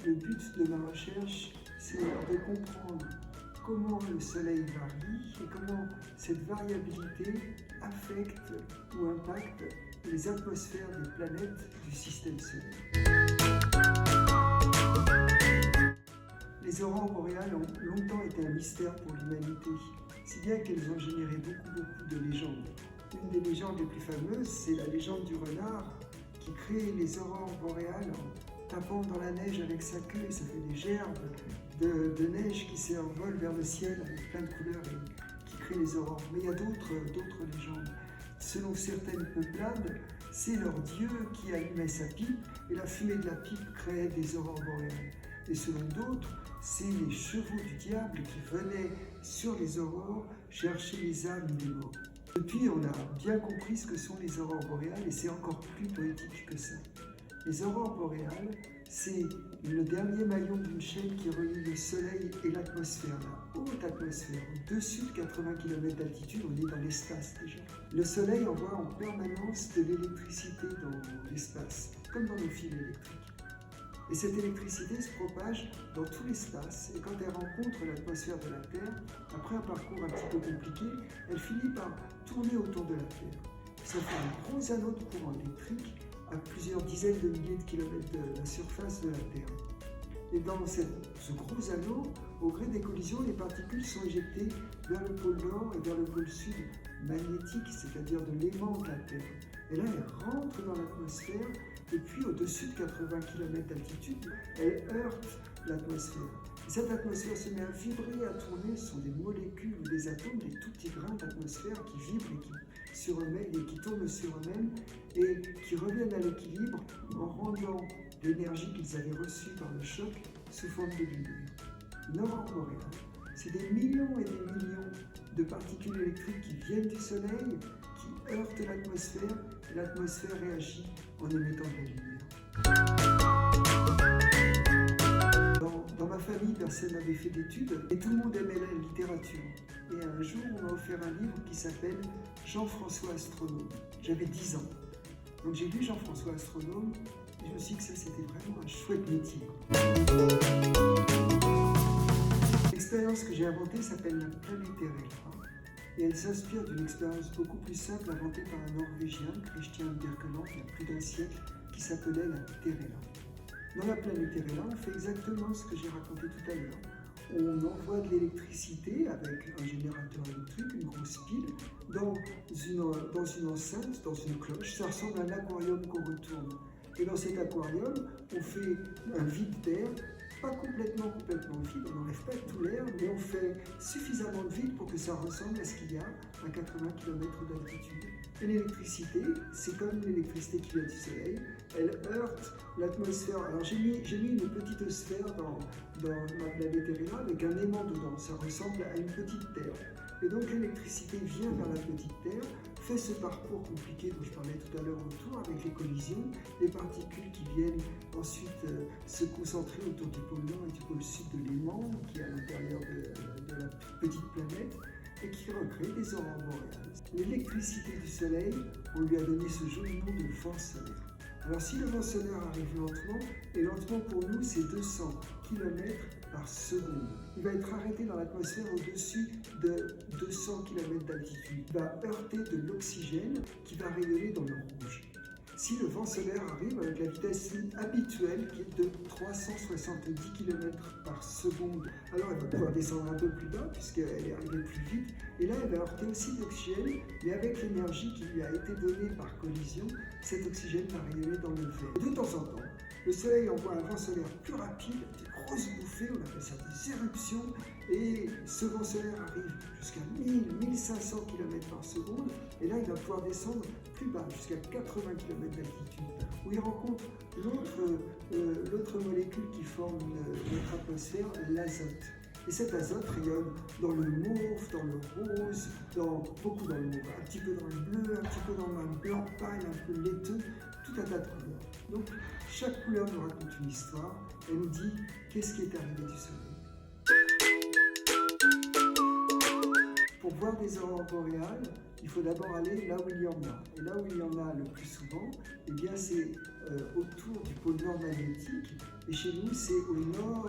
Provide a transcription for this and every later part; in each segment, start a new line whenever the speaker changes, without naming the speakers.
le but de ma recherche, c'est de comprendre comment le Soleil varie et comment cette variabilité affecte ou impacte les atmosphères des planètes du système solaire. Les aurores boréales ont longtemps été un mystère pour l'humanité, si bien qu'elles ont généré beaucoup de légendes. Une des légendes les plus fameuses, c'est la légende du renard qui crée les aurores boréales en tapant dans la neige avec sa queue et ça fait des gerbes de neige qui s'envolent vers le ciel avec plein de couleurs et qui créent les aurores. Mais il y a d'autres légendes. Selon certaines peuplades, c'est leur dieu qui allumait sa pipe et la fumée de la pipe créait des aurores boréales. Et selon d'autres, c'est les chevaux du diable qui venaient sur les aurores chercher les âmes des morts. Depuis, on a bien compris ce que sont les aurores boréales et c'est encore plus poétique que ça. Les aurores boréales, c'est le dernier maillon d'une chaîne qui relie le soleil et l'atmosphère, la haute atmosphère. Au-dessus de 80 km d'altitude, on est dans l'espace déjà. Le soleil envoie en permanence de l'électricité dans l'espace, comme dans nos fils électriques. Et cette électricité se propage dans tout l'espace et quand elle rencontre l'atmosphère de la Terre, après un parcours un petit peu compliqué, elle finit par tourner autour de la Terre. Ça fait un gros anneau de courant électrique à plusieurs dizaines de milliers de kilomètres de la surface de la Terre. Et dans ce gros anneau, au gré des collisions, les particules sont éjectées vers le pôle nord et vers le pôle sud magnétique, c'est-à-dire de l'aimant de la Terre. Et là, elles rentrent dans l'atmosphère et puis au-dessus de 80 km d'altitude, elles heurtent l'atmosphère. Et cette atmosphère se met à vibrer, à tourner. Ce sont des molécules ou des atomes, des tout petits grains d'atmosphère qui vibrent et qui tournent sur eux-mêmes et qui reviennent à l'équilibre en rendant l'énergie qu'ils avaient reçue par le choc sous forme de lumière. Une aurore boréale, c'est des millions et des millions de particules électriques qui viennent du Soleil, qui heurtent l'atmosphère et l'atmosphère réagit en émettant de la lumière. Dans ma famille, personne n'avait fait d'études et tout le monde aimait la littérature. Et un jour, on m'a offert un livre qui s'appelle Jean-François Astronome. J'avais 10 ans. Donc j'ai lu Jean-François Astronome et je me suis dit que ça c'était vraiment un chouette métier. L'expérience que j'ai inventée s'appelle la Planéterella et elle s'inspire d'une expérience beaucoup plus simple inventée par un Norvégien, Christian Birkeland, il y a plus d'un siècle, qui s'appelait la Terella. Dans la Planéterella, on fait exactement ce que j'ai raconté tout à l'heure. On envoie de l'électricité avec un générateur électrique, une grosse pile, dans une enceinte, dans une cloche. Ça ressemble à un aquarium qu'on retourne. Et dans cet aquarium, on fait un vide d'air, pas complètement vide, on n'enlève pas tout l'air, mais on fait suffisamment de vide pour que ça ressemble à ce qu'il y a à 80 km d'altitude. Et l'électricité, c'est comme l'électricité qui vient du soleil, elle heurte l'atmosphère. Alors j'ai mis une petite sphère dans ma Planéterella avec un aimant dedans, ça ressemble à une petite terre. Et donc l'électricité vient vers la petite terre, fait ce parcours compliqué dont je parlais tout à l'heure autour avec les collisions, les particules qui viennent ensuite se concentrer autour du pôle nord et du pôle sud de l'aimant qui est à l'intérieur de la petite planète et qui recrée des aurores boréales. L'électricité du soleil, on lui a donné ce joli nom de vent solaire. Alors si le vent solaire arrive lentement, et lentement pour nous c'est 200 km par seconde, il va être arrêté dans l'atmosphère au-dessus de 200 km d'altitude. Il va heurter de l'oxygène qui va rayonner dans le rouge. Si le vent solaire arrive avec la vitesse habituelle qui est de 370 km par seconde, alors elle va pouvoir descendre un peu plus bas puisqu'elle est arrivée plus vite. Et là, elle va heurter aussi l'oxygène, mais avec l'énergie qui lui a été donnée par collision, cet oxygène va rayonner dans le vert. Et de temps en temps, le soleil envoie un vent solaire plus rapide, des grosses bouffées, on appelle ça des éruptions, et ce vent solaire arrive jusqu'à 1000-1500 km par seconde, et là il va pouvoir descendre plus bas, jusqu'à 80 km d'altitude, où il rencontre l'autre molécule qui forme notre atmosphère, l'azote. Et cet azote rayonne dans le mauve, dans le rose, beaucoup dans le mauve, un petit peu dans le bleu, un petit peu dans le blanc pâle, un peu laiteux, tout un tas de couleurs. Donc chaque couleur nous raconte une histoire, elle nous dit qu'est-ce qui est arrivé du soleil. Pour voir des aurores boréales, il faut d'abord aller là où il y en a. Et là où il y en a le plus souvent, eh bien c'est autour du pôle nord magnétique. Et chez nous, c'est au nord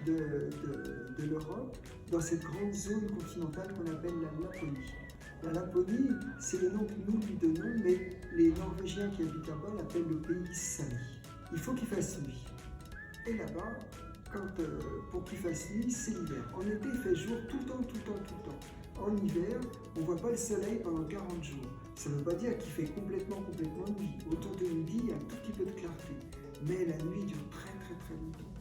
de l'Europe, dans cette grande zone continentale qu'on appelle la Laponie. La Laponie, c'est le nom que nous lui donnons, mais les Norvégiens qui habitent là-bas l'appellent le pays Sami. Il faut qu'il fasse nuit. Et là-bas, pour qu'il fasse nuit, c'est l'hiver. En été, il fait jour tout le temps, tout le temps, tout le temps. En hiver, on ne voit pas le soleil pendant 40 jours. Ça ne veut pas dire qu'il fait complètement nuit. Autour de midi, il y a un tout petit peu de clarté. Mais la nuit dure très longtemps.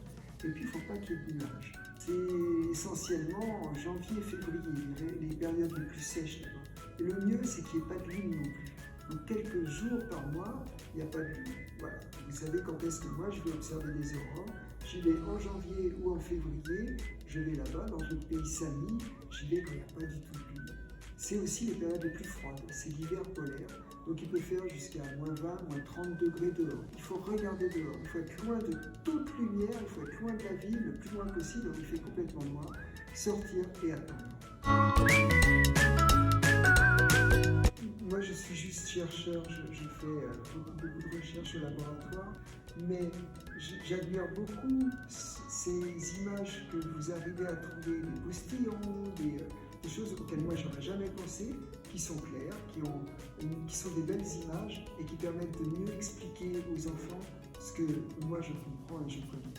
Et puis, il ne faut pas qu'il y ait de nuages. C'est essentiellement en janvier et février, les périodes les plus sèches là-bas. Et le mieux, c'est qu'il n'y ait pas de lune non plus. Donc, quelques jours par mois, il n'y a pas de lune. Voilà. Vous savez quand est-ce que moi, je vais observer des aurores. J'y vais en janvier ou en février, je vais là-bas, dans le pays Sami, j'y vais quand il n'y a pas du tout de lune. C'est aussi les périodes les plus froides, c'est l'hiver polaire, donc il peut faire jusqu'à moins 20, moins 30 degrés dehors. Il faut regarder dehors, il faut être loin de toute lumière, il faut être loin de la ville, le plus loin possible, il fait complètement noir, sortir et attendre. Moi je suis juste chercheur, je fais beaucoup de recherches au laboratoire, mais j'admire beaucoup ces images que vous arrivez à trouver, des postillons, des choses auxquelles moi j'aurais jamais pensé, qui sont claires, qui sont des belles images et qui permettent de mieux expliquer aux enfants ce que moi je comprends et je connais.